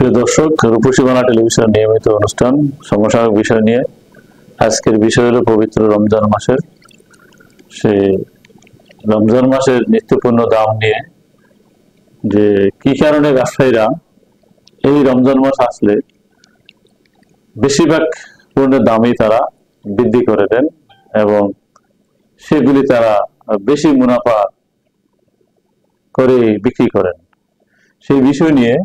প্রিয় দর্শক, রূপসী বাংলা টেলিভিশন নিয়মিত অনুষ্ঠান সমসাময়িক বিষয় নিয়ে আজকের বিষয় হলো পবিত্র রমজান মাসের রমজান মাসের নিত্যপূর্ণ দাম নিয়ে, যে কি কারণে ব্যবসায়ীরা এই রমজান মাস আসলে বেশিরভাগ পণ্যের দামই তারা বৃদ্ধি করে দেন এবং সেগুলি তারা বেশি মুনাফা করে বিক্রি করেন। সেই বিষয় নিয়ে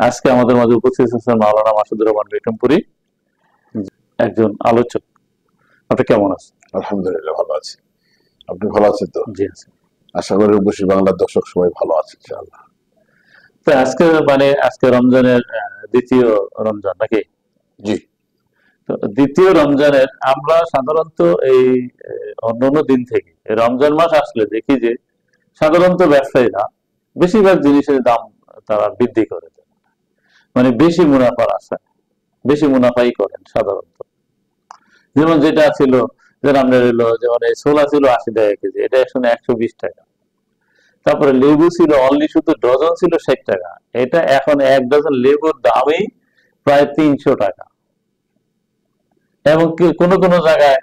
আজকে আমাদের মাঝে উপস্থিত আছেন মাওলানা মাসুদুর রহমান বিক্রমপুরী, একজন আলোচক। আপনি কেমন আছেন? আলহামদুলিল্লাহ ভালো আছি। আপনি ভালো আছেন তো? জি আছি। আশা করি রূপসী বাংলার দর্শক সবাই ভালো আছে ইনশাআল্লাহ। তো আজকে রমজানের দ্বিতীয় রমজান নাকি? জি। তো দ্বিতীয় রমজানের আমরা সাধারণত এই অন্যান্য দিন থেকে রমজান মাস আসলে দেখি যে সাধারণত ব্যবসায়ীরা বেশিরভাগ জিনিসের দাম তারা বৃদ্ধি করে দেন, মানে বেশি মুনাফার আশায় বেশি মুনাফাই করেন সাধারণত। যেমন যেটা ছিল যেমন এই ছোলা ছিল 80 টাকা কেজি, এটা এখন 120 টাকা। তারপরে লেবু ছিল অনলি শুধু ডজন ছিল 60 টাকা, এটা এখন এক ডজন লেবুর দামই প্রায় 300 টাকা। এবং কোন কোন জায়গায়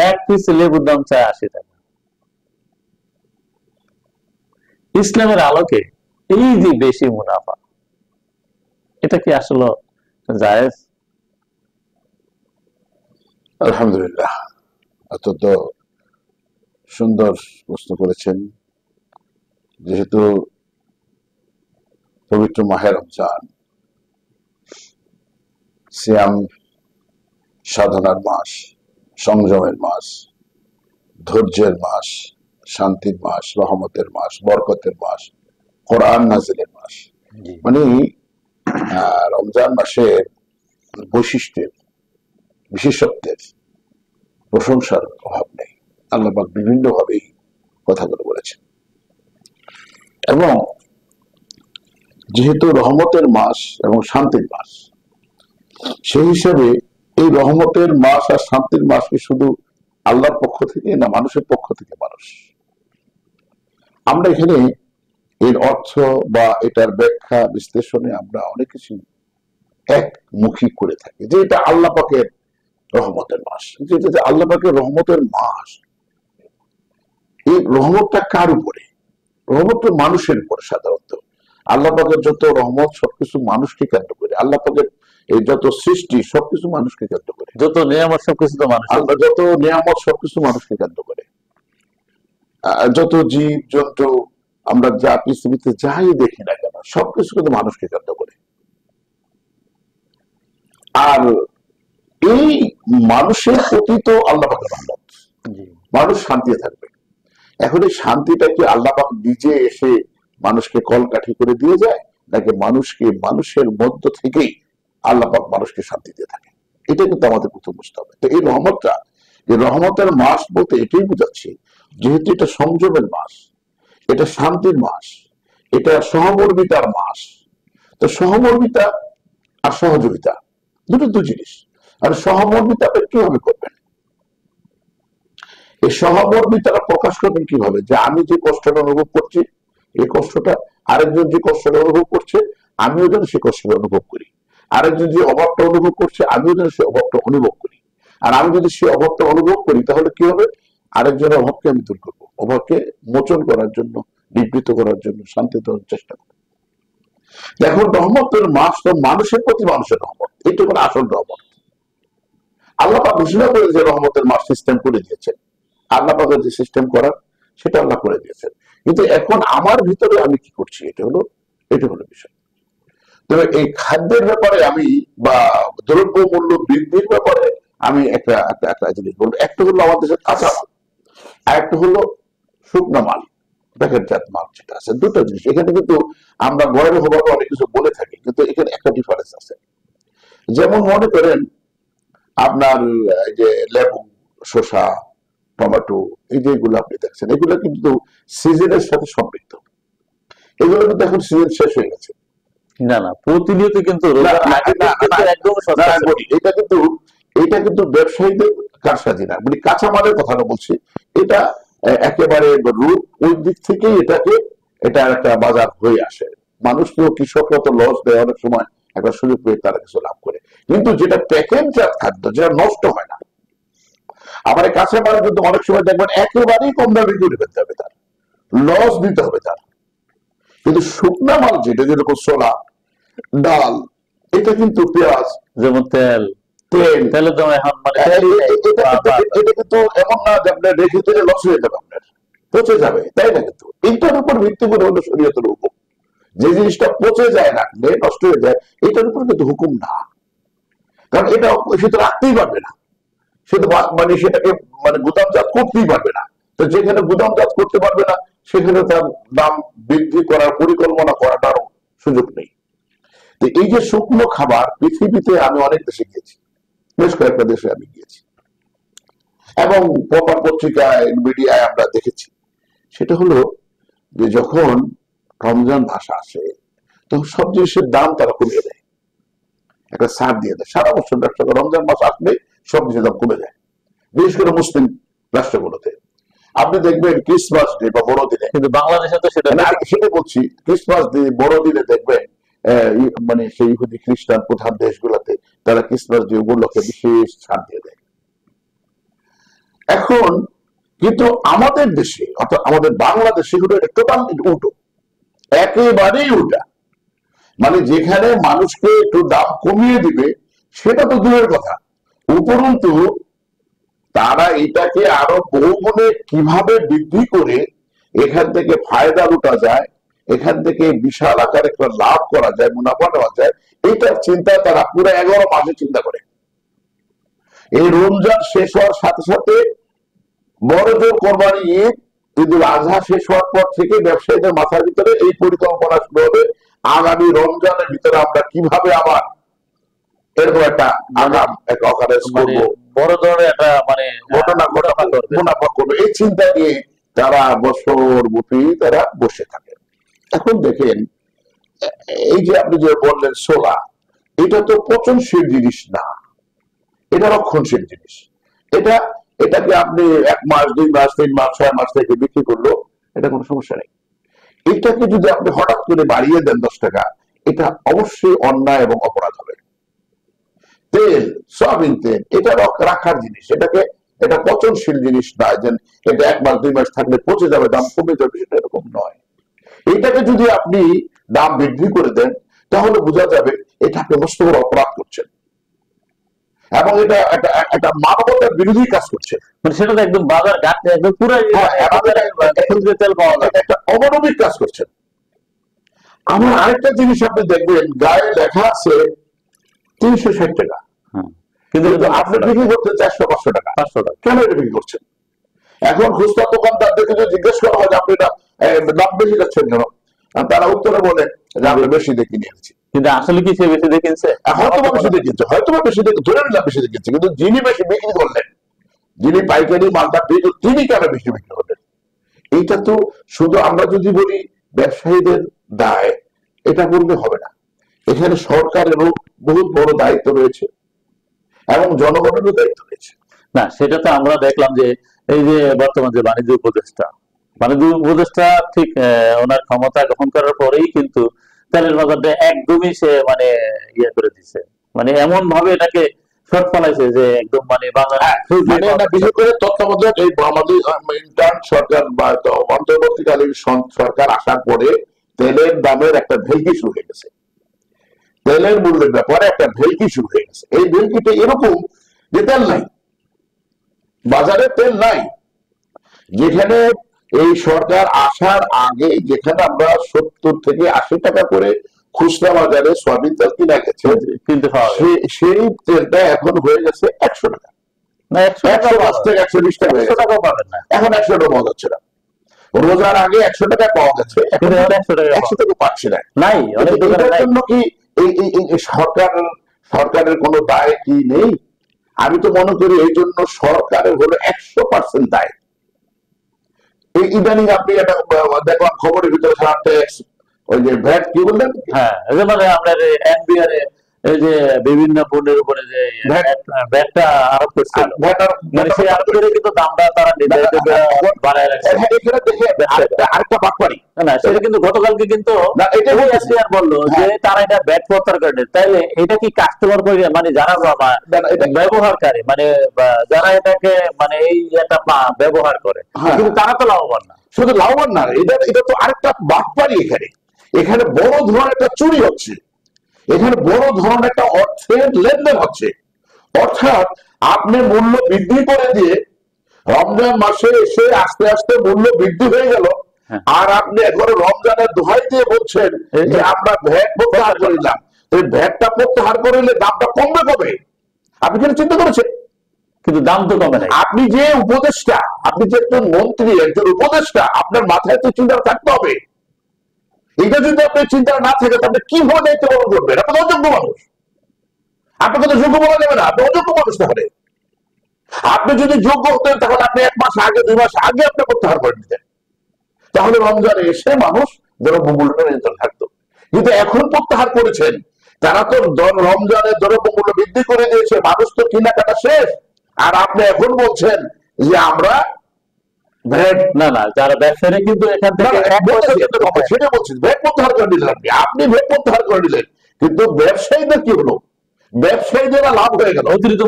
এক পিস লেবুর দাম চায় 80 টাকা। ইসলামের আলোকে এই যে বেশি মুনাফা, এটা কি আসলে জায়েজ? আলহামদুলিল্লাহ, অত্যন্ত সুন্দর প্রশ্ন করেছেন। যেহেতু পবিত্র মাহে রমজান সিয়াম সাধনার মাস, সংযমের মাস, ধৈর্যের মাস, শান্তির মাস, রহমতের মাস, বরকতের মাস, কোরআন নাজিলের মাস, মানে রমজান মাসের বৈশিষ্ট্যের বিশেষত্বের প্রশংসার অভাব নেই। আল্লাহ পাক বিভিন্ন ভাবেই কথাগুলো বলেছেন। এবং যেহেতু রহমতের মাস এবং শান্তির মাস, সেই হিসেবে এই রহমতের মাস আর শান্তির মাসকে শুধু আল্লাহর পক্ষ থেকে না, মানুষের পক্ষ থেকে মানুষ, আমরা এখানে এর অর্থ বা এটার ব্যাখ্যা বিশ্লেষণে আমরা অনেক কিছু একমুখী করে থাকি যে এটা আল্লাহ পাকের রহমতের মাস। যেটা আল্লাহ পাকের রহমতের মাস, এই রহমতটা কার উপরে? রহমত মানুষের উপরে। সাধারণত আল্লাহ পাকের যত রহমত সবকিছু মানুষকে কেন্দ্র করে, আল্লাহ পাকের এই যত সৃষ্টি সবকিছু মানুষকে কেন্দ্র করে, যত নিয়ামত সবকিছু তো মানুষ, যত নিয়ামত সবকিছু মানুষকে কেন্দ্র করে, যত জীব জন্তু আমরা যা পৃথিবীতে যাই দেখি না কেন সবকিছু কিন্তু মানুষকে কেন্দ্র করে। আর এই মানুষের প্রতি তো আল্লাহ পাকের রহমত, মানুষ শান্তিতে থাকবে। এখন এই শান্তিটা কি আল্লাহ পাক নিজে এসে মানুষকে কলকাঠি করে দিয়ে যায়, নাকি মানুষের মধ্য থেকেই আল্লাহ পাক মানুষকে শান্তি দিয়ে থাকে? এটা কিন্তু আমাদের প্রথম বুঝতে হবে। তো এই রহমতটা, যে রহমতের মাস বলতে এটাই বোঝাচ্ছি, যেহেতু এটা সংযমের মাস, এটা শান্তির মাস, এটা সহমর্মিতার মাস। তো সহমর্মিতা আর সহযোগিতা দুটো দু জিনিস। আর সহমর্মিতা কিভাবে করবেন? এই সহমর্মিতাটা প্রকাশ করবেন কিভাবে? যে আমি যে কষ্টটা অনুভব করছি, এই কষ্টটা আরেকজন যে কষ্টটা অনুভব করছে, আমিও যেন সে কষ্টটা অনুভব করি। আরেকজন যে অভাবটা অনুভব করছে, আমিও যেন সে অভাবটা অনুভব করি। আর আমি যদি সে অভাবটা অনুভব করি, তাহলে কি হবে? আরেকজনের অভাবকে আমি দূর করবো, অভাবকে মোচন করার জন্য, নিবৃত করার জন্য, শান্তি দেওয়ার চেষ্টা করবো। এখন রহমতের মাস তো মানুষের প্রতি মানুষের রহমত, এটা কোনো আসল রহমত। আল্লাহ পাক ঘোষণা করে যে রহমতের মাস সিস্টেম করে দিয়েছেন, আল্লাহ পাকের যে সিস্টেম করার সেটা আল্লাহ করে দিয়েছেন। কিন্তু এখন আমার ভিতরে আমি কি করছি, এটা হলো বিষয়। তবে এই খাদ্যের ব্যাপারে আমি বা দ্রব্য মূল্য বৃদ্ধির ব্যাপারে আমি একটা জিনিস বলবো। একটা হলো আমাদের দেশের কাঁচা মাল, আর একটা হলো শুকনো মাল, প্যাকেটজাত মাল যেটা আছে। দুটো জিনিস এখানে কিন্তু আমরা গর্ব ভাবে অনেক কিছু বলে থাকি, কিন্তু এখানে একটা ডিফারেন্স আছে। যেমন মনে করেন আপনার যে লেবু, শসা, টমেটো, এই যেগুলো আপনি দেখছেন, এগুলো কিন্তু সিজনের সাথে সম্পৃক্ত। এগুলো কিন্তু এখন সিজন শেষ হয়ে গেছে। না না, প্রতিনিয়ত কিন্তু এটা কিন্তু ব্যবসায়ীদের কারসাজি না, মানে কাঁচামালের কথাটা বলছি। এটা একেবারে রূপ, ওই দিক থেকেই এটা একটা বাজার হয়ে আসে। মানুষ তো, কৃষকরা তো লস দেয় অনেক সময়, একটা সুযোগ পেয়ে তারা কিছু লাভ করে। কিন্তু যেটা প্যাকেটজাত খাদ্য, যেটা নষ্ট হয় না, আমার এই কাঁচা মাল কিন্তু অনেক সময় দেখবেন একেবারেই কম দামে করে ফেলতে হবে, তার লস দিতে হবে তার। কিন্তু শুকনা মাল যেটা, যেরকম ছোলা, ডাল, এটা কিন্তু পেঁয়াজ, যেমন তেল, তেলের দাম এখন মানে এটা কিন্তু এমন না যে আপনার রেখে দিলে লস হয়ে যাবে, আপনার পচে যাবে, তাই না? কিন্তু এটার উপর ভিত্তি করে হলো শরীয়তের হুকুম। যে জিনিসটা পচে যায়, রাখলে নষ্ট হয়ে যায়, এটার উপর কিন্তু হুকুম না। কারণ এটা সে তো রাখতেই পারবে না, সে তো মানে সেটাকে মানে গুদামজাত করতেই পারবে না। তো যেখানে গুদামজাত করতে পারবে না, সেখানে তার দাম বৃদ্ধি করার পরিকল্পনা করাটারও সুযোগ নেই। তো এই যে শুকনো খাবার, পৃথিবীতে আমি অনেক দেশে গিয়েছি, বেশ কয়েকটা দেশে আমি গিয়েছি, এবং পেপার পত্রিকায়, মিডিয়ায় আমরা দেখেছি। সেটা হলো যে যখন রমজান মাস আসে, তখন সব জিনিসের দাম তারা কমিয়ে দেয়, একটা ছাড় দিয়ে দেয়। সারা বছর ব্যবসা করে, রমজান মাস আসলে সব জিনিসের দাম কমে যায়, বিশেষ করে মুসলিম রাষ্ট্রগুলোতে। আপনি দেখবেন ক্রিসমাস ডে বা বড়দিনে, কিন্তু বাংলাদেশে তো সেটা সেটা বলছি, ক্রিসমাস ডে, বড়দিনে দেখবেন মানে সেই ইহুদি খ্রিস্টান প্রধান দেশগুলোতে তারা ক্রিসমাস ডে উপলক্ষে বিশেষ ছাড় দিয়ে দেয়। এখন কিন্তু আমাদের দেশে, অর্থাৎ আমাদের বাংলাদেশে হলো এটা টোটালি উল্টো, একেবারেই উল্টা। মানে যেখানে মানুষকে একটু দাম কমিয়ে দিবে সেটা তো দূরের কথা, উপরন্তু তারা এটাকে আরো বহুগুণে কিভাবে বৃদ্ধি করে এখান থেকে ফায়দা লুটা যায়, এখান থেকে বিশাল আকার একটা লাভ করা যায়, মুনাফা নেওয়া যায়, এটার চিন্তা তারা পুরো 11 মাসে চিন্তা করে। এই রমজান শেষ হওয়ার সাথে সাথে বড় জোর কোরবানি ঈদ, ঈদুল আজহা শেষ হওয়ার পর থেকে ব্যবসায়ীদের মাথার ভিতরে এই পরিকল্পনা শুরু হবে, আগামী রমজানের ভিতরে আমরা কিভাবে আবার এরকম একটা আগাম একটা অকারেন্স করবো, বড় ধরনের একটা মানে মুনাফা করবে, এই চিন্তা নিয়ে তারা বছর ব্যাপী তারা বসে থাকে। এখন দেখেন, এই যে আপনি যে বললেন ছোলা, এটা তো পচনশীল জিনিস না, এটা রক্ষণশীল জিনিস। এটাকে আপনি 1 মাস, 2 মাস, 3 মাস, 6 মাস থেকে বিক্রি করলো, এটা কোনো সমস্যা নেই। এটাকে যদি আপনি হঠাৎ করে বাড়িয়ে দেন 10 টাকা, এটা অবশ্যই অন্যায় এবং অপরাধ হবে। তেল, সয়াবিন তেল, এটা রাখার জিনিস, এটা পচনশীল জিনিস নয় যে এটা 1 মাস 2 মাস থাকলে পচে যাবে, দাম কমে যাবে, সেটা এরকম নয়। এটাকে যদি আপনি দাম বৃদ্ধি করে দেন, তাহলে বোঝা যাবে এটা আপনি মস্ত বড় অপরাধ করছেন, এবং এটা একটা মানবতার বিরোধী কাজ করছে। মানে সেটা তো একদম বাজার ঘাটতে একদম পুরো তেল পাওয়া যায়, একটা অমানবিক কাজ করছেন। আমার আরেকটা জিনিস আপনি দেখবেন, গায়ে লেখা আছে 360 টাকা, কিন্তু আপনি বিক্রি করছেন 400-500 টাকা। 500 টাকা কেন এটা বিক্রি করছেন? এখন খুচরা দোকানদারদেরকে যদি জিজ্ঞেস করা হয় যে আপনি এটা দাম বেশি যাচ্ছেন কেন, তারা উত্তরে বলে যে আমরা বেশি দেখে নিয়েছি। কিন্তু আসলে কি সে বেশি দেখিনছে? হয়তো বেশি দেখিয়েছে, হয়তো বেশি দেখে ধরে নিলাম বেশি দেখিয়েছে, কিন্তু যিনি বেশি বিক্রি করলেন, যিনি পাইকারি মালটা পেয়ে, তিনি কেন বেশি বিক্রি করলেন? এইটা তো শুধু আমরা যদি বলি ব্যবসায়ীদের দায়, এটা বললে হবে না। এখানে সরকারেরও বহুত বড় দায়িত্ব রয়েছে এবং জনগণেরও দায়িত্ব রয়েছে। না, সেটা তো আমরা দেখলাম যে এই যে বর্তমান যে বাণিজ্য উপদেষ্টা ঠিক ওনার ক্ষমতা গ্রহণ করার পরেই কিন্তু তেলের বাজারটা একদমই সে মানে ইয়ে করে দিছে, মানে এমন ভাবে এটাকে শর্ট ফলাইছে যে একদম মানে বাজার বিশেষ করে তত্ত্বাবধায়ক এই আমাদের ইন্টার্ন সরকার বা অন্তর্বর্তীকালীন সরকার আসার পরে তেলের দামের একটা ভেলকি শুরু হয়ে গেছে, তেলের মূল্যের ব্যাপারে একটা ভেলকি শুরু হয়ে গেছে। এই ভেলকিটা এরকম যে তেল নাই, বাজারে তেল নাই। যেখানে এই সরকার আসার আগে যেখানে আমরা 70 থেকে 80 টাকা করে খুচরা বাজারে সয়াবিন তেল কিনা গেছে, সেই তেলটা এখন হয়ে গেছে 100 টাকা, 110 থেকে 120 টাকা, এখন 100 টাকা পাওয়া যাচ্ছে না। রোজার আগে 100 টাকা পাওয়া গেছে, এখন 100 টাকা পাচ্ছে না। এটার জন্য কি এই সরকারের কোনো দায় কি নেই? আমি তো মনে করি এই জন্য সরকারের হলো 100% দায়। এই ইদানিং আপনি এটা দেখলাম খবরের ভিতরে ট্যাক্স, ওই যে ভ্যাট কি বললেন, হ্যাঁ, মানে আপনার এনবিআর এই যে বিভিন্ন পণ্যের উপরে যে ভ্যাটটা আরোপ করছিল, মানে সেই আরোপ করে কিন্তু দামটা তারা নির্ধারিত বাড়ায় রাখছে। আরেকটা বাটপারি না, সেটা কিন্তু গতকালকে কিন্তু এসপিআর বললো যে তারা এটা ভ্যাট প্রত্যাহার করে। তাইলে এটা কি কাস্টমার করে, মানে যারা ব্যবহারকারী, মানে যারা এটাকে মানে এই একটা ব্যবহার করে, কিন্তু তারা তো লাভবান না। শুধু লাভবান না, এটা তো আরেকটা বাটপারি। এখানে বড় ধরনের একটা চুরি হচ্ছে, এখানে বড় ধরনের একটা অর্থের লেনদেন হচ্ছে। অর্থাৎ আপনি মূল্য বৃদ্ধি করে দিয়ে রমজান মাসে এসে আস্তে আস্তে মূল্য বৃদ্ধি হয়ে গেল, আর আপনি এখন রমজানের দোহাই দিয়ে বলছেন যে আমরা ভ্যাট প্রত্যাহার করিলাম। এই ভ্যাটটা প্রত্যাহার করিলে দামটা কমবে কবে? আপনি কি চিন্তা করেছেন? কিন্তু দাম তো কমে নাই। আপনি যে উপদেষ্টা, আপনি যে একজন মন্ত্রী, একজন উপদেষ্টা, আপনার মাথায় তো চিন্তা থাকতে হবে। এটা যদি আপনার চিন্তা না থাকে তাহলে কিভাবে দায়িত্ব পালন করবেন? আপনি অযোগ্য মানুষ, আপনাকে তো যোগ্য বলা যাবে না, আপনি অযোগ্য মানুষ। তাহলে আপনি যদি যোগ্য হতেন তাহলে আপনি 1 মাস আগে 2 মাস আগে আপনি প্রত্যাহার করে দিতেন, তাহলে রমজানে এসে মানুষ দ্রব্যমূল্য নিয়ন্ত্রণ থাকতো। কিন্তু এখন প্রত্যাহার করেছেন, তারা তো রমজানের দ্রব্যমূল্য বৃদ্ধি করে দিয়েছে, মানুষ তো কেনাকাটা শেষ, আর আপনি এখন বলছেন যে আমরা ভ্যাট না না, যারা ব্যবসায়ী কিন্তু এখান থেকে সেটা বলছেন ভ্যাট প্রত্যাহার করে দিলেন। আপনি ভ্যাট প্রত্যাহার করে দিলেন, কিন্তু ব্যবসায়ীদের কি হলো? ব্যবসায়ীদের লাভ হয়ে গেল, অতিরিক্ত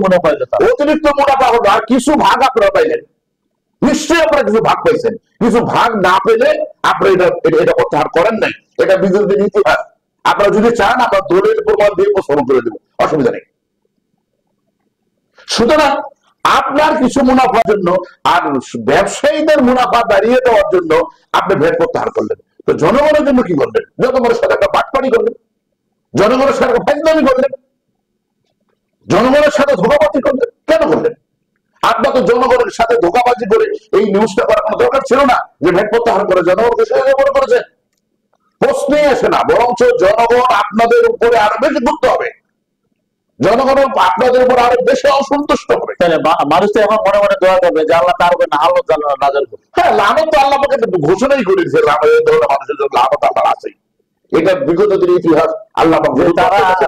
মুনাফা হলো, আর কিছু ভাগ আপনারা পাইলেন। নিশ্চয়ই আপনারা কিছু ভাগ পাইছেন, কিছু ভাগ না পেলে আপনারা এটা প্রত্যাহার করেন নাই। এটা বিদ্যুতের ইতিহাস। আপনারা যদি চান আমরা দলিল প্রমাণ দিয়ে উপস্থাপন করে দেবো, অসুবিধা নেই। সুতরাং আপনার কিছু মুনাফার জন্য আর ব্যবসায়ীদের মুনাফা দাঁড়িয়ে দেওয়ার জন্য আপনি ভ্যাট প্রত্যাহার করলেন। তো জনগণের জন্য কি করলেন? জনগণের সাথে একটা বাটপাড়ি করলেন, জনগণের সাথে ফাইজলামি করলেন, জনগণের সাথে ধোঁকাবাজি করলেন। কেন করলেন? আপনার তো জনগণের সাথে ধোঁকাবাজি করে এই নিউজটা করার কোনো দরকার ছিল না যে ভ্যাট প্রত্যাহার করে জনগণকে সহযোগিতা মনে করেছে। প্রশ্নই আসে না, বরঞ্চ জনগণ আপনাদের উপরে আরো বেশি গুরুত্ব হবে, জনগণ আপনাদের উপর আরো বেশি অসন্তুষ্ট হবে। মানুষ তো এখন মনে মনে দোয়া করবে যে আল্লাহ তার উপরে লানত নাযিল করুন। হ্যাঁ, লানত তো আল্লাহ পাক ঘোষণাই করে দিয়েছে, মানুষের জন্য লানত আল্লাহ আছে। এটা বিগত দিনের ইতিহাস। আল্লাহ পাক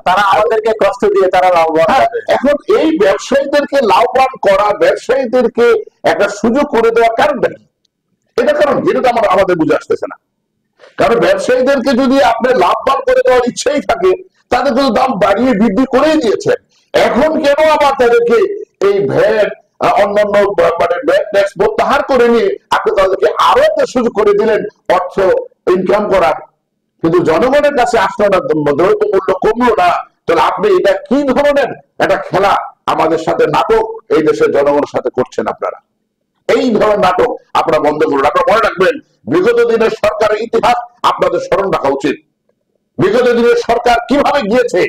তারা আমাদেরকে কষ্ট দিয়ে তারা লাভবান। এখন এই ব্যবসায়ীদেরকে লাভবান করা, ব্যবসায়ীদেরকে একটা সুযোগ করে দেওয়ার কারণটা কি? এটা কারণ যেটা আমাদের বুঝে আসতেছে না। কারণ ব্যবসায়ীদেরকে যদি আপনি লাভবান করে দেওয়ার ইচ্ছাই থাকে, তাদের কিন্তু দাম বাড়িয়ে বৃদ্ধি করেই দিয়েছেন। এখন কেন আবার তাদেরকে এই ভ্যাট অন্যান্য মানে ভ্যাট ট্যাক্স প্রত্যাহার করে নিয়ে আপনি তাদেরকে আরো একটা সুযোগ করে দিলেন অর্থ ইনকাম করার? কিন্তু জনগণের কাছে আসলো না, দ্রব্যমূল্য কমলো না। তাহলে আপনি এটা কি ধরনের একটা খেলা, আমাদের সাথে নাটক এই দেশের জনগণের সাথে করছেন আপনারা? এই ধরনের নাটক আপনারা বন্ধ করুন। আপনারা মনে রাখবেন, বিগত দিনের সরকারের ইতিহাস আপনাদের স্মরণ রাখা উচিত। বিগত দিনের সরকার কিভাবে গিয়েছে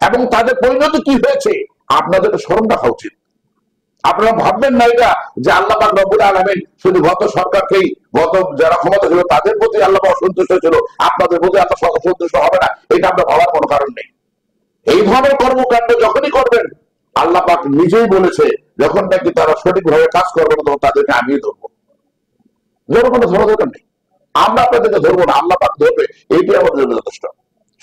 এবং তাদের পরিণতি কি হয়েছে আপনাদের স্মরণ রাখা উচিত। আপনারা ভাববেন না এটা যে আল্লাহ পাক রব্বুল আলামিন শুধু গত সরকারকেই, গত যারা ক্ষমতা ছিল তাদের প্রতি আল্লাহ পাক অসন্তুষ্ট ছিল, আপনাদের প্রতি আল্লাহ সন্তুষ্ট হবে না, এটা আপনার ভাবার কোনো কারণ নেই। এই ধরনের কর্মকাণ্ড যখনই করবেন, আল্লাহ পাক নিজেই বলেছে যখন নাকি তারা সঠিকভাবে কাজ করবে না তখন তাদেরকে আমিই ধরবো। জনগণের ধরা দরকার নেই, আমরা আপনাদেরকে ধরবো না, আল্লাহ পাক ধরবে, এইটাই আমাদের জন্য যথেষ্ট।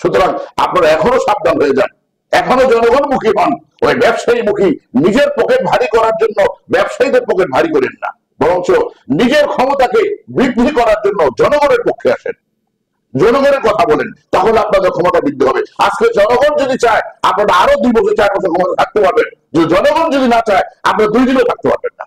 সুতরাং আপনারা এখনো সাবধান হয়ে যান, এখনো জনগণ মুখী হন, ওই ব্যবসায়ী মুখী নিজের পকেট ভারী করার জন্য ব্যবসায়ীদের পকেট ভারী করেন না, বরঞ্চ নিজের ক্ষমতাকে বৃদ্ধি করার জন্য জনগণের পক্ষে আসেন, জনগণের কথা বলেন, তাহলে আপনাদের ক্ষমতা বৃদ্ধি হবে। আজকে জনগণ যদি চায় আপনারা আরো 2 বছর 4 বছর ক্ষমতা থাকতে পারবেন, যদি জনগণ যদি না চায় আপনারা 2 দিনও থাকতে পারবেন না।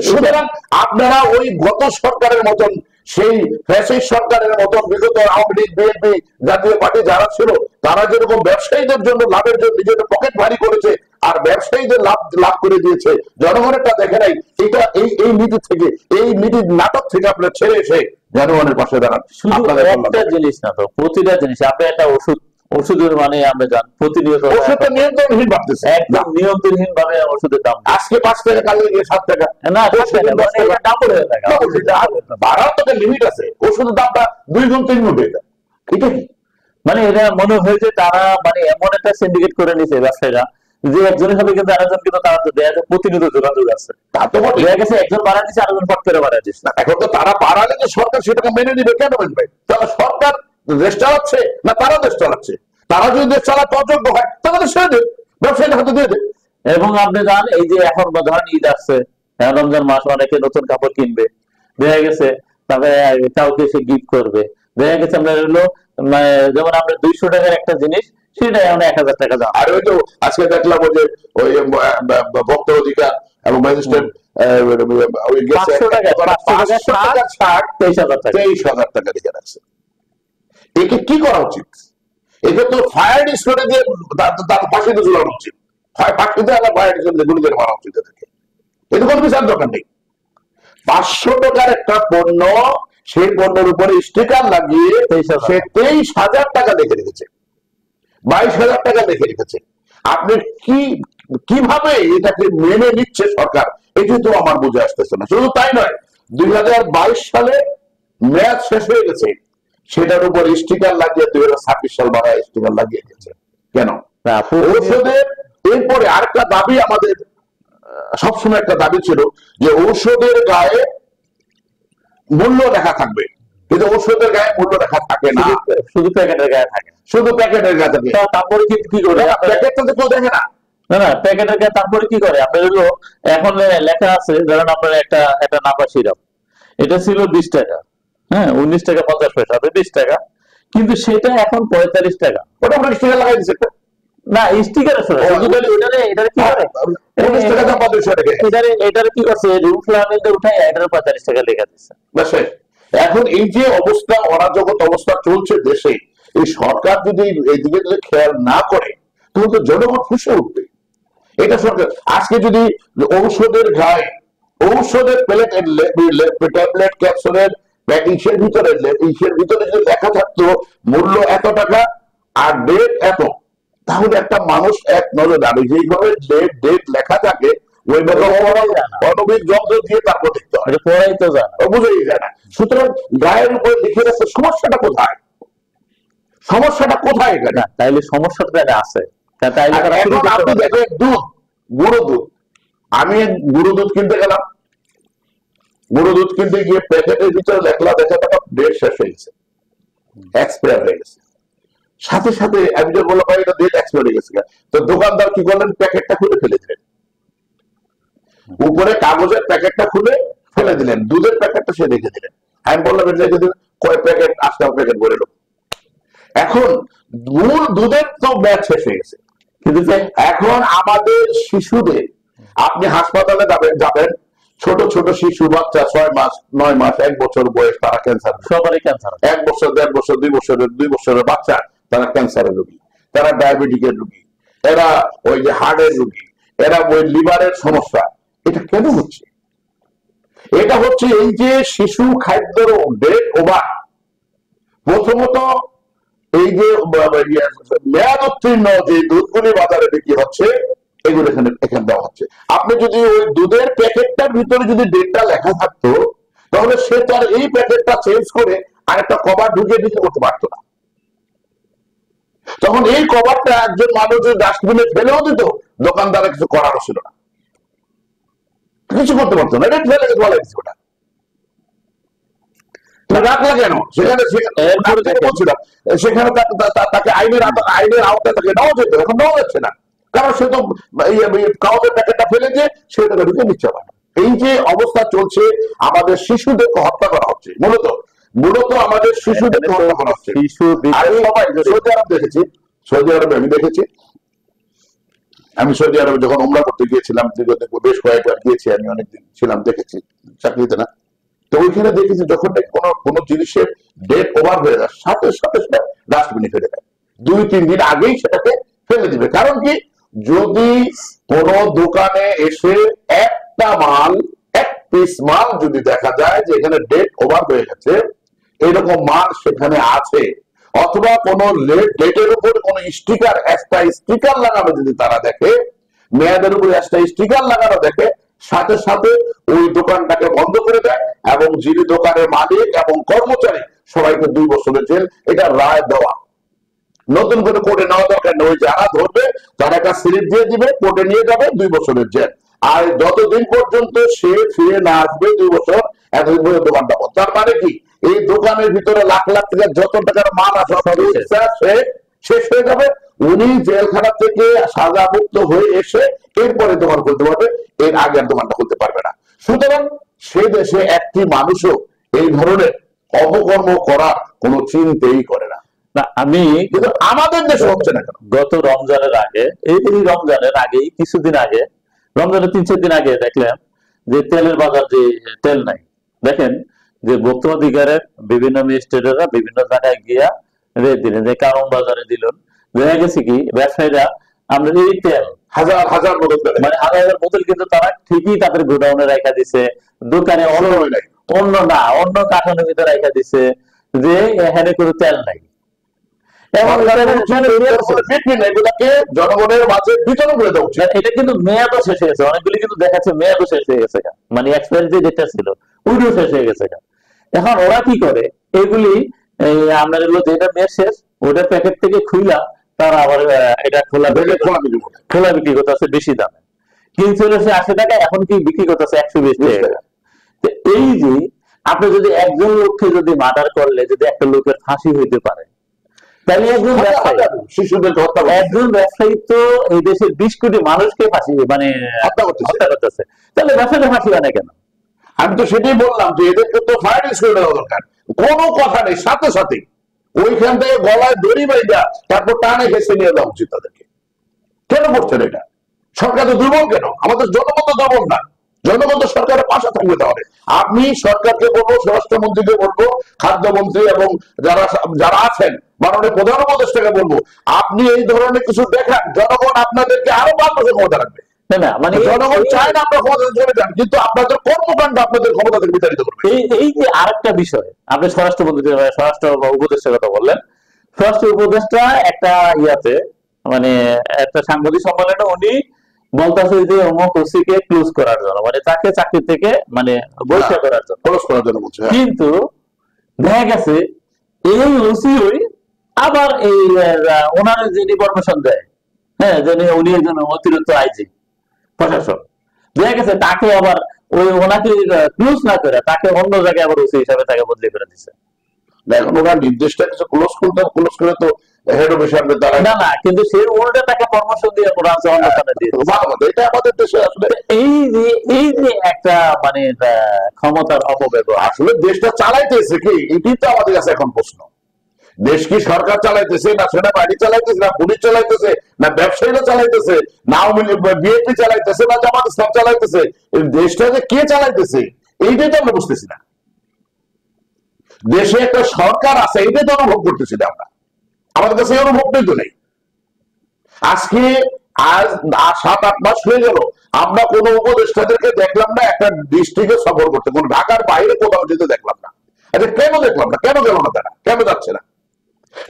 সুতরাং আপনারা ওই গত সরকারের মতন, সেই ফ্যাসিস্ট সরকারের মতন, বিগত আওয়ামী লীগ, বিএনপি, জাতীয় পার্টি যারা ছিল, তারা যেরকম ব্যবসায়ীদের জন্য লাভের জন্য নিজেদের পকেট ভারী করেছে আর ব্যবসায়ীদের লাভ করে দিয়েছে, জনগণেরটা দেখে নাই। এটা এই নীতি থেকে, এই নীতির নাটক থেকে আপনারা ছেড়ে এসে জনগণের পাশে দাঁড়ান। একটা জিনিস না তো, প্রতিটা জিনিস আপনি একটা ওষুধের মানে আমরা জানি প্রতিনিয়ত ওষুধটা নিয়ন্ত্রণহীন ভাবতেছে, একদম নিয়ন্ত্রণহীন ভাবে ওষুধের দাম আজকে 5 টাকা, কালকে গিয়ে 7 টাকা, না ডাবল হয়ে থাকে। বাড়ার তো লিমিট আছে, ওষুধের দামটা 2 গুণ 3 গুণ হয়ে যায়। এটা কি মানে এটা মনে হয়েছে তারা মানে এমন একটা সিন্ডিকেট করে নিছে ব্যবসায়ীরা যে একজনের সাথে কিন্তু আরেকজন কিন্তু তারা তো দেয়া যায় প্রতিনিয়ত যোগাযোগ আছে। তা তো দেখা গেছে একজন বাড়া দিচ্ছে আরেকজন ফট করে বাড়া দিচ্ছে না। এখন তো তারা বাড়ালে তো সরকার সেটাকে মেনে নিবে, কেন মেনবে? তাহলে সরকার দেশ চালাচ্ছে না তারা দেশ চালাচ্ছে? তারা যদি দেশ চালাতে অযোগ্য হয় তাহলে ছেড়ে দেবে, ব্যবসায়ীদের হাতে দিয়ে দেবে। এবং আপনি জানেন এই যে এখন ধরেন ঈদ আসছে, রমজান মাস, অনেকে নতুন কাপড় কিনবে, দেখা গেছে তাকে কাউকে সে গিফট করবে, দেখা গেছে আপনার হলো যেমন আপনার 200 টাকার একটা জিনিস সেটা এখন 1000 টাকা দাম। আর ওই তো আজকে দেখলাম ওই যে ওই ভক্ত অধিকার এবং ম্যাজিস্ট্রেট ওই গেছে 500 টাকার ছাড় 23,000 টাকা লিখে রাখছে। একে কি করা উচিত? একে তো ফায়ার স্কোয়াডে দিয়ে তার ফাঁসিতে ঝুলানো উচিত, হয় ফাঁসিতে আবার ফায়ার স্কোয়াডে গুলি করে মারা উচিত এদেরকে। এতে কোনো বিচার দরকার নেই। 500 টাকার একটা পণ্য, সেই পণ্যের উপরে স্টিকার লাগিয়ে সে 23,000 টাকা লিখে রেখেছে, 22,000 টাকা লিখে রেখেছে। আপনি কিভাবে এটাকে মেনে নিচ্ছে সরকার, এটি তো আমার বুঝে আসতেছে না। শুধু তাই নয়, 2022 সালে মেয়াদ শেষ হয়ে গেছে, সেটার উপর স্টিকার লাগিয়ে 2026 সাল বাড়ায় স্টিকার লাগিয়ে দিয়েছে কেন? ঔষধের এরপরে আরেকটা দাবি আমাদের সবসময় একটা দাবি ছিল যে ঔষধের গায়ে মূল্য লেখা থাকবে, কিন্তু ঔষধের গায়ে মূল্য লেখা থাকে না, শুধু প্যাকেটের গায়ে থাকে, শুধু প্যাকেটের গায়ে থাকে। তারপরে কি করে? প্যাকেটটা তো কেউ দেখে না। না প্যাকেটের গায়ে তারপরে কি করে? আপনার হলো এখন লেখা আছে, ধরেন আপনার একটা নাপা সিরাপ, এটা ছিল 20 টাকা, হ্যাঁ 19 টাকা 50 পয়সা, 20 টাকা, কিন্তু সেটা এখন 45 টাকা। ওটা আমরা স্টিকার লাগাই দিচ্ছে না, স্টিকার আসলে এটারে কি করছে, রুল ফ্লামিতে উঠায় এটারে 45 টাকা লেখা দিচ্ছে। এখন এই যে অবস্থা, অরাজকতা অবস্থা চলছে দেশে, এই সরকার যদি এইদিকে যদি খেয়াল না করে তাহলে তো জনগণ খুশি উঠবে। এটা সরকার আজকে যদি ঔষধের গায়ে, ঔষধের ট্যাবলেট ক্যাপসুলের প্যাকিংসের ভিতরে যদি লেখা থাকতো মূল্য এত টাকা আর ডেট এত, তাহলে একটা মানুষ এক নজর দাঁড়িয়ে যেইভাবে ডেট লেখা থাকে ওইভাবে অনবিক যন্ত্র দিয়ে তারপর দেখতে হয়, পড়াই তো যায় না, বুঝেই যায় না। সুতরাং গায়ের উপরে লিখে রাখছে, সমস্যাটা কোথায়? সমস্যাটা কোথায় এখানে? তাইলে সমস্যাটা আছে। আপনি দেখেন দুধ, গুঁড়ো দুধ, আমি গুঁড়ো দুধ কিনতে গেলাম, গুঁড়ো দুধ কিনতে গিয়ে প্যাকেটের ভিতরে লেখলা দেখা টাকা ডেট শেষ হয়ে গেছে, এক্সপায়ার হয়ে গেছে। সাথে সাথে আমি যে বললাম এটা ডেট এক্সপায়ার হয়ে গেছে, তো দোকানদার কি করলেন, প্যাকেটটা খুলে ফেলে দিলেন, উপরে কাগজের প্যাকেটটা খুলে ফেলে দিলেন, দুধের প্যাকেটটা সে রেখে দিলেন। আমি বললাম এটা রেখে দিলেন, কয় প্যাকেট, 8টা প্যাকেট ভরে দেবো। এখন মূল দুধের তো ব্যাচ শেষ হয়ে গেছে, কিন্তু এখন আমাদের শিশুদের, আপনি হাসপাতালে যাবেন, ছোট ছোট শিশু বাচ্চা 6 মাস 9 মাস 1 বছর বয়স, তারা ক্যান্সার, সবারই ক্যান্সার, 1 বছর 1.5 বছর 2 বছরের বাচ্চা, তারা ক্যান্সারের রোগী, তারা ডায়াবেটিকের রোগী, এরা ওই যে হার্টের রোগী, এরা ওই লিভারের সমস্যা। এটা কেন হচ্ছে? এটা হচ্ছে এই যে শিশু খাদ্যের ডেট ওভার। প্রথমত এই যে মেয়াদ উত্তীর্ণ যে দুধগুলি বাজারে বিক্রি হচ্ছে, এগুলো এখানে দেওয়া হচ্ছে। আপনি যদি ওই দুধের প্যাকেটটার ভিতরে যদি ডেটটা লেখা থাকতো, তাহলে সে তার এই প্যাকেটটা চেঞ্জ করে আরেকটা কভার ঢুকিয়ে বিক্রি করতে পারতো না। তখন এই কভারটা একজন মানুষ যদি ডাস্টবিনে ফেলেও দিত, দোকানদারের কিছু করারও ছিল না, কিছু করতে পারতো না, এটা ফেলে বলা দিচ্ছে ওটা রাখলা কেন? সেখানে তাকে আইনের আওতায় তাকে নেওয়া যেত, এখন নেওয়া যাচ্ছে না, কারণ সে তো কাগজের প্যাকেটটা ফেলে দিয়ে সেটাকে ঢুকে নিচ্ছে না। এই যে অবস্থা চলছে, আমাদের শিশুদেরকে হত্যা করা হচ্ছে, মূলত আমাদের শিশুদেরকে হত্যা করা হচ্ছে। সৌদি আরব দেখেছি, সৌদি আরবে আমি দেখেছি, আমি সৌদি আরবে যখন উমরা করতে গিয়েছিলাম, বেশ কয়েকবার গিয়েছি, আমি অনেকদিন ছিলাম, দেখেছি চাকরিতে না, তো ওইখানে দেখেছি যখন কোনো জিনিসের ডেট ওভার হয়ে যায় সাথে সাথে সেটা ডাস্টবিনে ফেলে দেয়, 2-3 দিন আগেই সেটাকে ফেলে দিবে। কারণ কি, যদি কোন দোকানে এসে একটা মাল, 1 পিস মাল যদি দেখা যায় যে এখানে ডেট ওভার হয়ে গেছে, এরকম মাল সেখানে আছে, অথবা কোন ডেটের উপর কোন স্টিকার, একটা স্টিকার লাগানো যদি তারা দেখে, মেয়াদের উপর একটা স্টিকার লাগানো দেখে, সাথে সাথে ওই দোকানটাকে বন্ধ করে দেয়, এবং যিনি দোকানের মালিক এবং কর্মচারী সবাইকে 2 বছরের জেল, এটা রায় দেওয়া। নতুন করে কোর্টে নেওয়া দরকার নেই, যারা ধরবে তারা একটা স্লিপ দিয়ে দিবে, কোর্টে নিয়ে যাবে, 2 বছরের জেল। আর যতদিন পর্যন্ত সে ফিরে না আসবে 2 বছর, এতদিন পর্যন্ত দোকানটা বন্ধ। তার মানে কি, এই দোকানের ভিতরে লাখ লাখ টাকা যত টাকার মাল আসে শেষ হয়ে যাবে, উনি জেলখানা থেকে সাজামুক্ত হয়ে এসে এরপরে দোকান খুলতে পারবে, এর আগে আর দোকানটা খুলতে পারবে না। সুতরাং সে দেশে একটি মানুষও এই ধরনের অপকর্ম করার কোনো চিন্তাই করে না। না, আমি কিন্তু আমাদের দেশে হচ্ছে না কেন? গত রমজানের আগে, এই রমজানের আগেই কিছুদিন আগে, রমজানের 3-4 দিন আগে দেখলাম যে তেলের বাজার, যে তেল নাই, দেখেন যে ভোক্তা অধিকারের বিভিন্ন ম্যাজিস্ট্রেটরা বিভিন্ন জায়গায় গিয়া রেট দিলেন, যে কারণ বাজারে দিল, দেখা গেছে কি ব্যবসায়ীরা আমরা এই তেল হাজার হাজার বোতল, মানে হাজার হাজার বোতল কিন্তু তারা ঠিকই তাদের গোডাউনে রাখা দিছে, দোকানে অন্য কাঠানোর ভিতরে রাখা দিছে, যে এখানে কোনো তেল নাই। জনগণের মাঝে বিতরণ করে দেওয়া উচিত। এটা কিন্তু মেয়াদও শেষ হয়ে গেছে, অনেকগুলি কিন্তু দেখাচ্ছে মেয়াদও শেষ হয়ে গেছে, মানে এক্সপায়ারি যে ডেটটা ছিল ওইটাও শেষ হয়ে গেছে। এখন ওরা কি করে, এগুলি আমরা যেটা মেয়াদ শেষ ওটা প্যাকেট থেকে খুইলা তারা আবার এটা খোলা বিক্রি করতেছে বেশি দামে, কিনছিল সে 80 টাকা, এখন কি বিক্রি করতেছে 120 টাকা। তো এই যে আপনি যদি একজন লোককে যদি মার্ডার করলে যদি একটা লোকের ফাঁসি হইতে পারে, তাহলে একজন ব্যবসায়ী তো এই দেশের 20 কোটি মানুষকে ফাঁসি মানে হত্যা করতেছে, তাহলে ব্যবসাটা ফাঁসি হয় না কেন? আমি তো সেটাই বললাম যে এদেরকে তো ফায়ার করে দেওয়া দরকার, কোনো কথা নেই, সাথে সাথে ওইখান থেকে গলায় দড়ি বাইরা তারপর টানে ঘেসে নিয়ে দেওয়া উচিত তাদেরকে। কেন করছেন এটা? সরকার তো দুর্বল কেন? আমাদের জনগণ তো দুর্বল না, জনগণ তো সরকারের পাশে থাকবে। তাহলে আপনি সরকারকে বলবো, স্বরাষ্ট্রমন্ত্রীকে বলবো, খাদ্যমন্ত্রী এবং যারা আছেন মাননীয় প্রধান উপদেষ্টাকে বলবো, আপনি এই ধরনের কিছু দেখান, জনগণ আপনাদেরকে আরো 5 বছর ক্ষমতা রাখবে। মানে জনগণ চায় না আমরা ক্ষমতা চলে যান, কিন্তু আপনাদের কর্মকাণ্ড আপনাদের ক্ষমতা থেকে বিতাড়িত করবে। এই যে আরেকটা বিষয়, আপনি স্বরাষ্ট্রমন্ত্রী স্বরাষ্ট্র উপদেষ্টার কথা বললেন, স্বরাষ্ট্র উপদেষ্টা একটা ইয়াতে মানে একটা সাংবাদিক সম্মেলনে উনি বলতেছে যে অমুক ওসিকে ক্লোজ করার জন্য, মানে তাকে চাকরি থেকে মানে বহিষ্কার করার জন্য, বলছে। কিন্তু দেখা গেছে এই ওসি আবার এই ওনার যে ইনফরমেশন দেয়, হ্যাঁ, উনি একজন অতিরিক্ত আইজি প্রশাসক, দেখা গেছে তাকে আবার ওই ওনাকে ক্লোজ না করে তাকে অন্য জায়গায় আবার ওসি হিসাবে তাকে বদলি করে দিচ্ছে। এখন ওনার নির্দেশটা কিছু ক্লোজ করে তো হেড অফিস সামনে দাঁড়ায় না, কিন্তু সেই উল্টে তাকে পরামর্শ দিয়ে ওরা অন্য স্থানে দিয়ে এটা আমাদের দেশে আসলে এই যে একটা মানে ক্ষমতার অপব্যবহার, আসলে দেশটা চালাইতেছে কি, এটাই তো আমাদের কাছে এখন প্রশ্ন। দেশ কি সরকার চালাইতেছে, না সেনাবাহিনী চালাইতেছে, না পুলিশ চালাইতেছে, না ব্যবসায়ীরা চালাইতেছে, না আওয়ামী লীগ বিএনপি চালাইতেছে, না জামাত ইসলাম চালাইতেছে? এই দেশটা যে কে চালাইতেছে এইটাই তো আমরা বুঝতেছি না। দেশে একটা সরকার আছে এটাই তো অনুভব করতেছি না আমরা, আমাদের কাছে এই অনুভবটাই তো নেই। আজকে আজ 7-8 মাস হয়ে গেল আমরা কোন উপদেষ্টাদেরকে দেখলাম না একটা ডিস্ট্রিক্টে সফর করতে, কোন ঢাকার বাইরে কোথাও যেতে দেখলাম না। আচ্ছা কেন দেখলাম না? কেন গেল না তারা? কেন যাচ্ছে না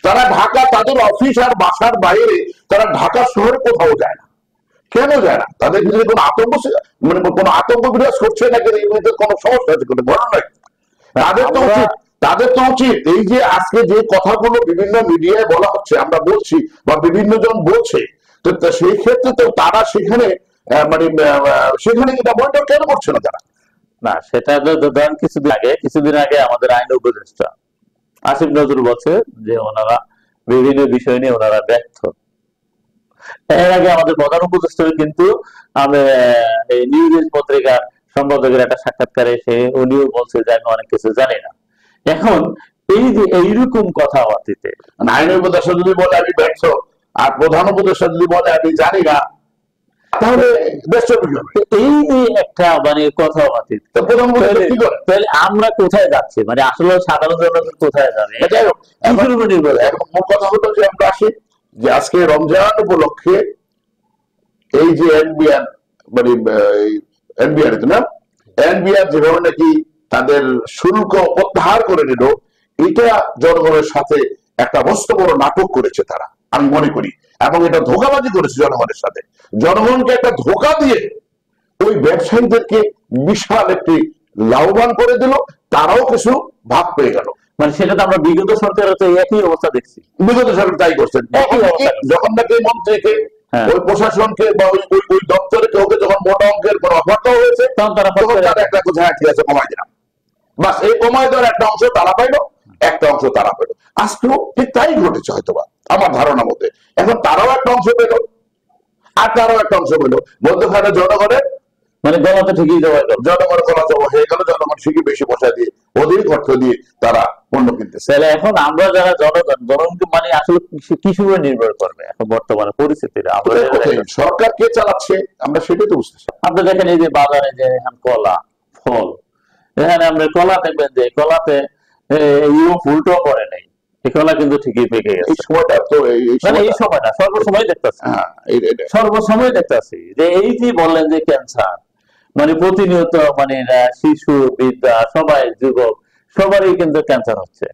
তারা? ঢাকা তাদের অফিস আর বাসার বাইরে, তারা ঢাকা শহরে কোথাও যায় না। কেন যায় না? তাদের ভিতরে কোনো আতঙ্ক, মানে কোনো আতঙ্ক বিরাজ করছে নাকি এই ভিতরে কোনো সমস্যা আছে? কোনো বড় নয়। তাদের তো উচিত এই যে আজকে যে কথাগুলো বিভিন্ন মিডিয়ায় বলা হচ্ছে, আমরা বলছি বা বিভিন্ন জন বলছে, তো সেই ক্ষেত্রে তো তারা সেখানে মানে সেখানে এটা মনিটর কেন করছে না তারা? না, সেটা ধরেন কিছুদিন আগে আমাদের আইন উপদেষ্টা আসিফ নজরুল বলছে যে ওনারা বিভিন্ন বিষয় নিয়ে ওনারা ব্যর্থ। এর আগে আমাদের প্রধান উপদেষ্টা কিন্তু এই নিউজ পত্রিকার সম্পাদকের একটা সাক্ষাৎকারে উনিও বলছে যে আমি অনেক কিছু জানি না। এখন এই যে এইরকম কথাবার্তিতে আইন উপদেষ্টা যদি বলে আমি ব্যর্থ, আর প্রধান উপদেষ্টা যদি বলে আমি জানি না, তাহলে এই যে একটা মানে কথাবার্তা, তাহলে আমরা কোথায় যাচ্ছি? মানে আসলে সাধারণ জনগণ কোথায় যাবে? মূল কথা হলো যে আমরা আসি যে আজকে রমজান উপলক্ষে এই যে এনবিআর মানে এনবিআর যেভাবে নাকি তাদের শুল্ক প্রত্যাহার করে নিল, এটা জনগণের সাথে একটা মস্ত বড় নাটক করেছে তারা, আমি মনে করি। এবং এটা ধোঁকাবাজি করেছে জনগণের সাথে, জনগণকে একটা ধোঁকা দিয়ে ওই ব্যবসায়ীদেরকে বিশাল একটি লাভবান করে দিল, তারাও কিছু ভাগ পেয়ে গেল। মানে সেটা তো আমরা বিগত সরকারের তো একই অবস্থা দেখছি, বিগত সরকার তাই করছেন। যখন নাকি মন্ত্রীকে ওই প্রশাসনকে বা ওই দপ্তরকে ওকে যখন মোটা অঙ্কের কোনো অফার দেওয়া হয়েছে, তখন তারা একটা কোথায় ঠিক আছে কমাই দিলাম, বাস এই কমাই দেওয়ার একটা অংশ তারা পাইলো, একটা অংশ তারা পেল। আজকেও ঠিক তাই ঘটেছে হয়তোবা। আমার ধারণা মতে। এখন তারাও একটা অংশ পেল, আর তারাও একটা অংশ পেল, মধ্যখানে জনগণের মানে গলাতে ঠিকই দেওয়া গেল, জনগণের গলা জমা হয়ে গেল, জনগণ ঠিকই বেশি পয়সা দিয়ে অধিক অর্থ দিয়ে তারা পণ্য কিনতেছে। তাহলে এখন আমরা যারা জনগণ মানে আসলে কিসের উপর নির্ভর করবে এখন বর্তমানে পরিস্থিতিতে? সরকার কে চালাচ্ছে আমরা সেটাই তো বুঝতেছি। আপনি দেখেন এই যে বাজারে যে কলা ফল, এখানে আমরা কলা দেখবেন যে কলাতে ফুলটাও পড়ে নেই, এই কলা কিন্তু ঠিকই পেকে গেছে। এই সময়টা তো মানে এই সময়টা সর্বসময় দেখতেছি, সর্বসময় দেখতেছি যে এই যে বললেন যে ক্যান্সার, মানে প্রতিনিয়ত মানে শিশু বৃদ্ধা সবাই যুবক সবারই কিন্তু ক্যান্সার হচ্ছে,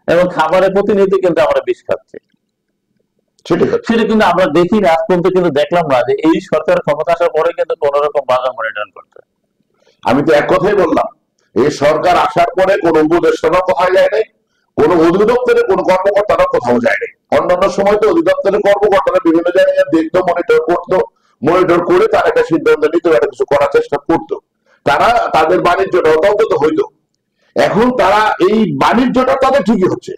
এবং খাবারের প্রতিনিয়ত কিন্তু আমরা বিষ খাচ্ছি। সেটা কিন্তু আমরা দেখি না, আজ পর্যন্ত কিন্তু দেখলাম না যে এই সরকার ক্ষমতা আসার পরে কিন্তু কোন রকম বাজার মনিটরিং করতে। আমি তো এক কথাই বললাম, এই সরকার আসার পরে কোন উপদেষ্টারও কোথাও যায় নাই, কোন অধিদপ্তরের কোন কর্মকর্তারও কোথাও যায় নাই। অন্যান্য সময় তো অধিদপ্তরের কর্মকর্তারা বিভিন্ন জায়গায় দেখতো, মনিটর করতো, মনিটর করে তার একটা সিদ্ধান্ত নিত, একটা কিছু করার চেষ্টা করতো, তারা তাদের বাণিজ্যটা অন্তত হইতো। এখন তারা এই বাণিজ্যটা তাদের ঠিকই হচ্ছে,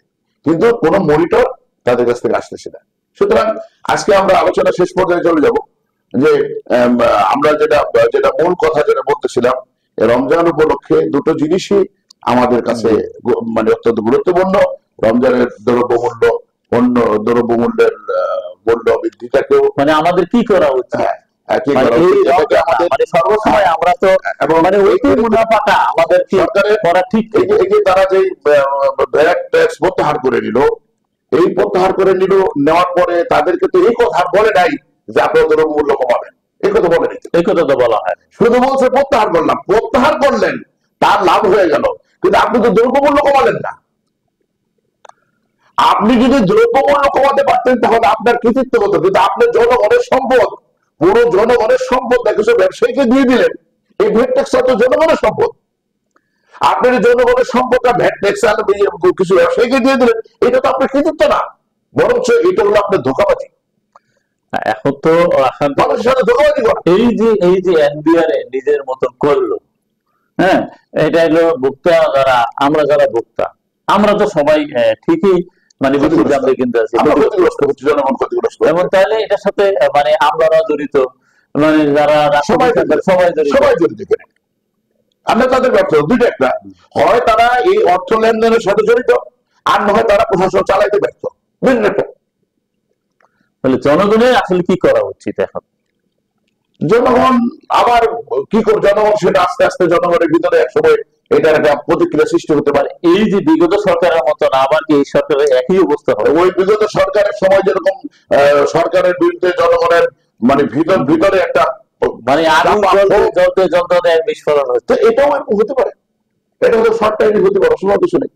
কিন্তু কোন মনিটর তাদের কাছ থেকে আসতেছে না। সুতরাং আজকে আমরা আলোচনা শেষ পর্যায়ে চলে যাব যে আমরা যেটা মূল কথা যেটা বলতেছিলাম, রমজান উপলক্ষে দুটো জিনিসই আমাদের কাছে মানে অত্যন্ত গুরুত্বপূর্ণ। রমজানের দ্রব্যমূল্য, অন্য দ্রব্যমূল্যের মূল্য বৃদ্ধিটাকেও মানে আমাদের কি করা উচিত, সর্বসময় আমরা তো মানে মুনাফাটা আমাদের সরকারের করা ঠিক। এই যে তারা যে ভ্যাট ট্যাক্স প্রত্যাহার করে নিল, এই প্রত্যাহার করে নিল, নেওয়ার পরে তাদেরকে তো এই কথা বলে নাই যে আপনারা দ্রব্যমূল্য কমাবেন, এই কথা বলে নাই, এই কথা তো বলা হয়, শুধু বলছে প্রত্যাহার করলাম। প্রত্যাহার করলেন, তার লাভ হয়ে গেল, কিন্তু আপনি তো দ্রব্যমূল্য কমালেন না। আপনি যদি দ্রব্যমূল্য কমাতে পারতেন তাহলে আপনার কৃতিত্ব হতো, কিন্তু আপনি জনগণের সম্পদ, পুরো জনগণের সম্পদ কিছু ব্যবসায়ীকে দিয়ে দিলেন। এই ভ্যাট ট্যাক্সটা তো জনগণের সম্পদ, আপনার জনগণের সম্পদটা ভ্যাট ট্যাক্স কিছু ব্যবসায়ীকে দিয়ে দিলেন, এটা তো আপনার কৃতিত্ব না, বরঞ্চ এটা হলো আপনার ধোঁকাবাজি। এখন তো মানুষের সাথে ধোঁকাবাজি করা। এই যে এনবিআর নিজের মতন করলো, হ্যাঁ, এটা হলো ভোক্তা যারা, আমরা যারা ভোক্তা, আমরা তো সবাই ঠিকই মানে কিন্তু আছি, এবং তাহলে এটার সাথে মানে আমরা জড়িত, মানে যারা সবাই জড়িত। আমরা তাদের ব্যর্থ দুইটা, একটা হয় তারা এই অর্থ লেনদেনের সাথে জড়িত, আর না হয় তারা প্রশাসন চালাইতে ব্যর্থ। জনগণের আসলে কি করা উচিত এখন? জনগণ আবার কি করে, জনগণ সেটা আস্তে আস্তে জনগণের ভিতরে একসময় এটার একটা প্রতিক্রিয়া সৃষ্টি হতে পারে। এই যে বিগত সরকারের মতন আবার কি এই সরকারের একই অবস্থা হবে? ওই বিগত সরকারের সময় যেরকম সরকারের বিরুদ্ধে জনগণের মানে ভিতরে একটা মানে জ্বলতে বিস্ফোরণ হচ্ছে, এটাও হতে পারে। এটা হয়তো শর্ট টাইমে হতে পারে, অসম্ভব কিছু নেই।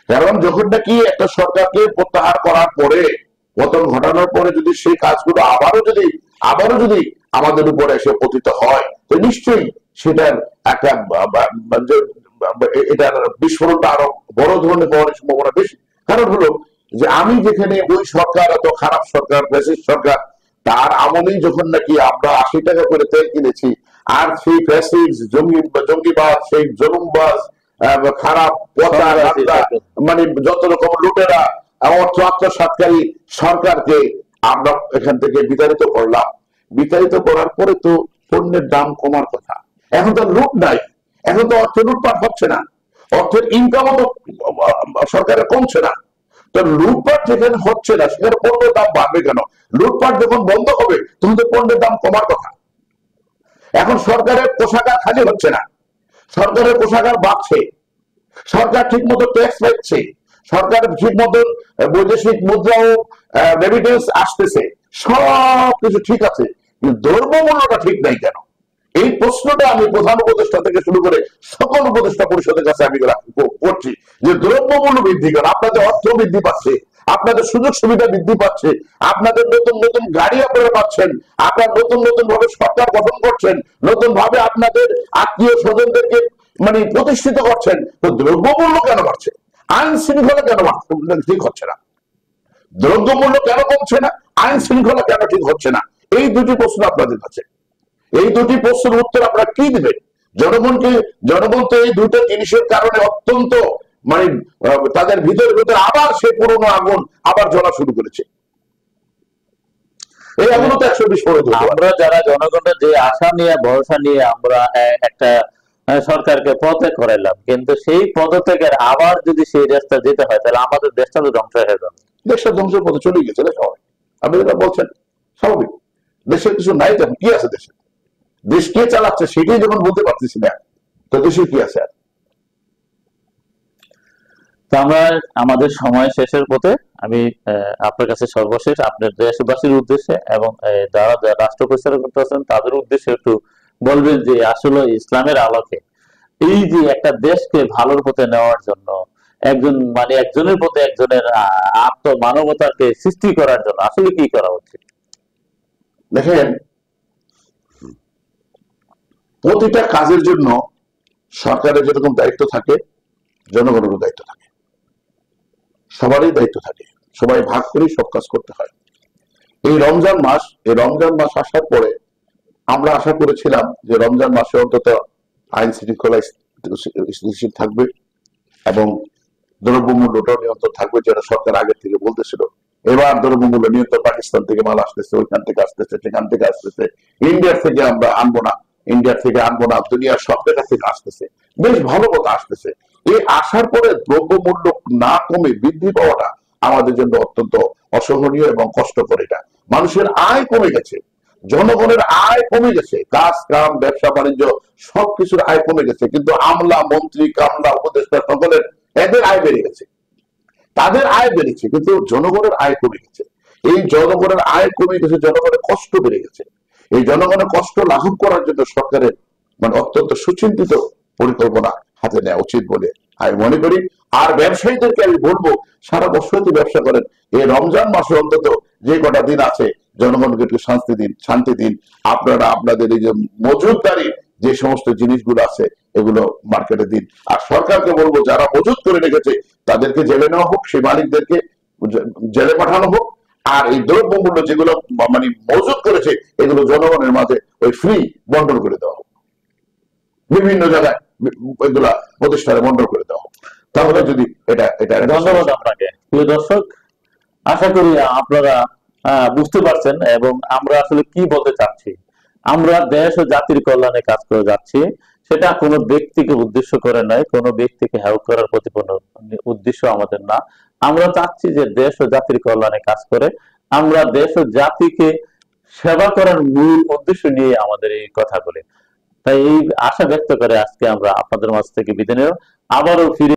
কারণ যখন নাকি একটা সরকারকে প্রত্যাহার করার পরে, পতন ঘটানোর পরে যদি সেই কাজগুলো আবারও যদি আমাদের উপরে এসে পতিত হয়, তো নিশ্চয়ই সেটার একটা এটার বিস্ফোরণটা আরো বড় ধরনের হওয়ার সম্ভাবনা বেশি। কারণ হলো যে আমি যেখানে ওই সরকার এত খারাপ সরকার, ফ্যাসিস্ট সরকার, তার আমলেই যখন নাকি আমরা 80 টাকা করে তেল কিনেছি, আর সেই ফ্যাসিস্ট জঙ্গিবাদ, সেই জুলুমবাজ, খারাপ পচা মানে যত রকম লুটেরা অর্থ আত্মসাৎকারী সরকারকে আমরা এখান থেকে বিতাড়িত করলাম। বিতাড়িত করার পরে তো পণ্যের দাম কমার কথা। এখন তো লুট নাই, এখন তো অর্থ লুটপাট হচ্ছে না, অর্থের ইনকামও তো সরকারের কমছে না। তো লুটপাট যেখানে হচ্ছে না সেখানে পণ্যের দাম বাড়বে কেন? লুটপাট যখন বন্ধ হবে তখন তো পণ্যের দাম কমার কথা। এখন সরকারের কোষাগার খালি হচ্ছে না, সরকারের কোষাগার বাড়ছে, সরকার ঠিক মতো ট্যাক্স পাচ্ছে, সরকার ঠিক মতো বৈদেশিক মুদ্রা ও রেমিটেন্স আসতেছে, সবকিছু ঠিক আছে, কিন্তু দ্রব্যমূল্যটা ঠিক নাই কেন? এই প্রশ্নটা আমি প্রধান উপদেষ্টা থেকে শুরু করে সকল উপদেষ্টা পরিষদের কাছে আমি করছি যে দ্রব্যমূল্য বৃদ্ধি কেন? আপনাদের অর্থ বৃদ্ধি পাচ্ছে, আপনাদের সুযোগ সুবিধা বৃদ্ধি পাচ্ছে, আপনাদের নতুন নতুন গাড়ি আপনারা পাচ্ছেন, আপনারা নতুন নতুন ভাবে সরকার গঠন করছেন, নতুন ভাবে আপনাদের আত্মীয় স্বজনদেরকে মানে প্রতিষ্ঠিত করছেন, তো দ্রব্যমূল্য কেন বাড়ছে? আইন শৃঙ্খলা কেন ঠিক হচ্ছে না? দ্রব্যমূল্য কেন কমছে না? আইন শৃঙ্খলা কেন ঠিক হচ্ছে না? এই দুটি প্রশ্ন আপনাদের কাছে, এই দুটি প্রশ্নের উত্তর আপনারা কি দিবেন জনগণকে? জনগণ তো এই দুটো জিনিসের কারণে অত্যন্ত মানে তাদের ভিতরে ভিতরে আবার সে পুরনো আগুন আবার জ্বলা শুরু করেছে। এই আগুনও তো 120 পরে আমরা যারা জনগণের যে আশা নিয়ে ভরসা নিয়ে আমরা একটা সরকারকে পদত্যাগ করাইলাম, কিন্তু সেই পদত্যাগের আবার যদি সেই রাস্তা যেতে হয় তাহলে আমাদের দেশটা তো ধ্বংস হয়ে যাবে। দেশটা ধ্বংসের পথে চলে গেছে না সবাই। আপনি যেটা বলছেন স্বাভাবিক, দেশের কিছু নাই, তখন কি আছে দেশে? দেশ কে চালাচ্ছে সেটাই যখন বলতে পারতেছি না, তো দেশে কি আছে? তো আমরা আমাদের সময় শেষের পথে, আমি আপনার কাছে সর্বশেষ আপনার দেশবাসীর উদ্দেশ্যে এবং যারা রাষ্ট্র পরিচালনা করতেছেন তাদের উদ্দেশ্যে একটু বলবেন যে আসলে ইসলামের আলোকে এই যে একটা দেশকে ভালোর পথে নেওয়ার জন্য একজনের প্রতি একজনের আত্মমানবতাকে সৃষ্টি করার জন্য আসলে কি করা উচিত? দেখেন, প্রতিটা কাজের জন্য সরকারের যেরকম দায়িত্ব থাকে, জনগণেরও দায়িত্ব থাকে, সবারই দায়িত্ব থাকে, সবাই ভাগ করে সব কাজ করতে হয়। এই রমজান মাস আসার পরে আমরা আশা করেছিলাম যে রমজান মাসে অন্তত আইন শৃঙ্খলা স্থিতিশীল থাকবে এবং দ্রব্যমূল্যটাও নিয়ন্ত্রণ থাকবে, যেটা সরকার আগে থেকে বলতেছিল। এবার দ্রব্যমূল্য নিয়ন্ত্রণ, পাকিস্তান থেকে মাল আসতেছে, ওইখান থেকে আসতেছে, সেখান থেকে আসতেছে, ইন্ডিয়ার থেকে আমরা আনবো না, দুনিয়ার সব জায়গা থেকে আসতেছে, বেশ ভালো কথা আসতেছে। এই আসার পরে দ্রব্যমূল্য না কমে বৃদ্ধি পাওয়াটা আমাদের জন্য অত্যন্ত অসহনীয় এবং কষ্টকর। এটা মানুষের আয় কমে গেছে, জনগণের আয় কমে গেছে, কাজ কাম ব্যবসা বাণিজ্য সবকিছুর আয় কমে গেছে, কিন্তু আমলা মন্ত্রী কামলা উপদেষ্টা সকলের এদের আয় বেড়ে গেছে, তাদের আয় বেড়েছে, কিন্তু জনগণের আয় কমে গেছে। এই জনগণের আয় কমে গেছে, জনগণের কষ্ট বেড়ে গেছে। এই জনগণের কষ্ট লাঘব করার জন্য সরকারের অত্যন্ত সুচিন্তিত পরিকল্পনা হাতে নেওয়া উচিত বলে আমি মনে করি। আর ব্যবসায়ীদেরকে আমি বলবো, সারা বছর ব্যবসা করেন, এই রমজান মাসে অন্তত যে কটা দিন আছে জনগণকে একটু শান্তি দিন। আপনারা আপনাদের এই যে মজুতদারি যে সমস্ত জিনিসগুলো আছে এগুলো মার্কেটে দিন। আর সরকারকে বলবো, যারা মজুত করে রেখেছে তাদেরকে জেলে নেওয়া হোক, সেই মালিকদেরকে জেলে পাঠানো হোক। আর এই দ্রব্যমূল্য যেগুলো মজুত করেছে এগুলো জনগণের মাঝে ওই ফ্রি বন্টন করে দেওয়া হোক, বিভিন্ন জায়গায় এগুলা প্রতিষ্ঠানে বন্টন করে দেওয়া হোক। তাহলে যদি এটা ধন্যবাদ আপনাকে। প্রিয় দর্শক, আশা করি আপনারা বুঝতে পারছেন এবং আমরা আসলে কি বলতে চাচ্ছি। আমরা দেশ ও জাতির কল্যাণে কাজ করে যাচ্ছি, সেটা কোনো ব্যক্তিকে উদ্দেশ্য করে নয়, কোনো ব্যক্তিকে হেল্প করার প্রতিপন্ন উদ্দেশ্য আমাদের না। আমরা চাচ্ছি যে দেশ ও জাতির কল্যাণে কাজ করে আমরা দেশ ও জাতিকে সেবা করার মূল উদ্দেশ্য নিয়ে আমাদের এই কথাগুলি। তাই এই আশা ব্যক্ত করে আজকে আমরা আপনাদের মাঝ থেকে বিদায় নেব। আবারও ফিরে